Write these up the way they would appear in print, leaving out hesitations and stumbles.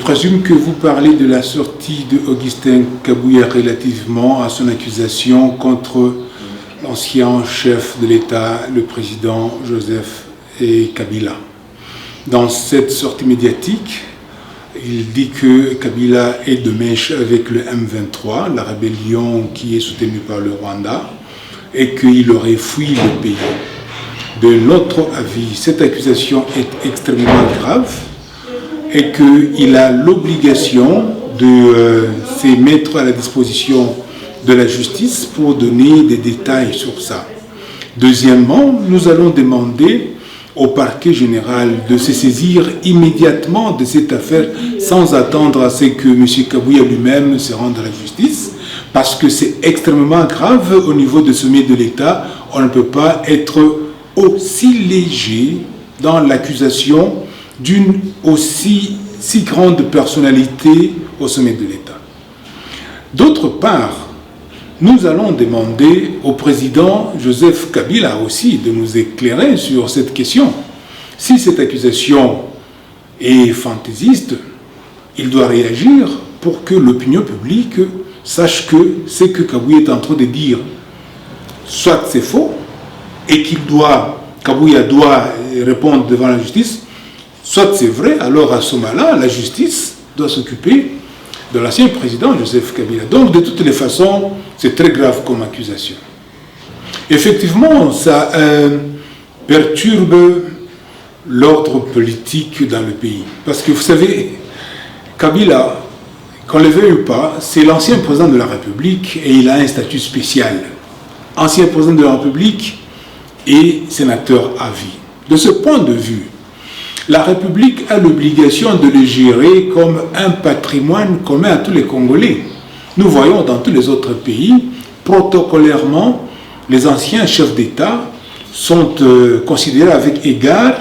présume que vous parlez de la sortie de Augustin Kabouya relativement à son accusation contre l'ancien chef de l'État, le président Joseph Kabila. Dans cette sortie médiatique, il dit que Kabila est de mèche avec le M23, la rébellion qui est soutenue par le Rwanda, et qu'il aurait fui le pays. De notre avis, cette accusation est extrêmement grave et qu'il a l'obligation de se mettre à la disposition de la justice pour donner des détails sur ça. Deuxièmement, nous allons demander au parquet général de se saisir immédiatement de cette affaire sans attendre à ce que M. Kabouya lui-même se rende à la justice, parce que c'est extrêmement grave au niveau de sommet de l'État. On ne peut pas être aussi léger dans l'accusation d'une si grande personnalité au sommet de l'État. D'autre part, nous allons demander au président Joseph Kabila aussi de nous éclairer sur cette question. Si cette accusation est fantaisiste, il doit réagir pour que l'opinion publique sache que ce que Kabouya est en train de dire, soit c'est faux, et Kabouya doit répondre devant la justice, soit c'est vrai, alors à ce moment-là, la justice doit s'occuper de l'ancien président Joseph Kabila. Donc, de toutes les façons, c'est très grave comme accusation. Effectivement, ça perturbe l'ordre politique dans le pays. Parce que vous savez, Kabila, qu'on le veuille ou pas, c'est l'ancien président de la République et il a un statut spécial. Ancien président de la République et sénateur à vie. De ce point de vue, la République a l'obligation de le gérer comme un patrimoine commun à tous les Congolais. Nous voyons dans tous les autres pays, protocolairement, les anciens chefs d'État sont considérés avec égard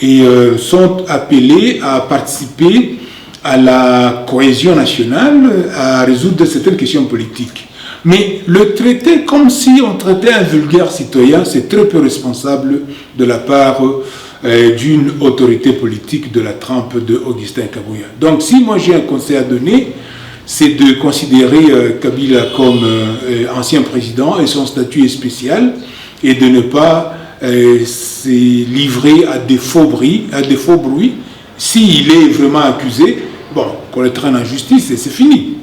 et sont appelés à participer à la cohésion nationale, à résoudre certaines questions politiques. Mais le traiter comme si on traitait un vulgaire citoyen, c'est très peu responsable de la part d'une autorité politique de la trempe de Augustin Kabouya. Donc si moi j'ai un conseil à donner, c'est de considérer Kabila comme ancien président et son statut est spécial et de ne pas se livrer à des faux bruits. S'il est vraiment accusé, bon, qu'on le traîne en justice et c'est fini.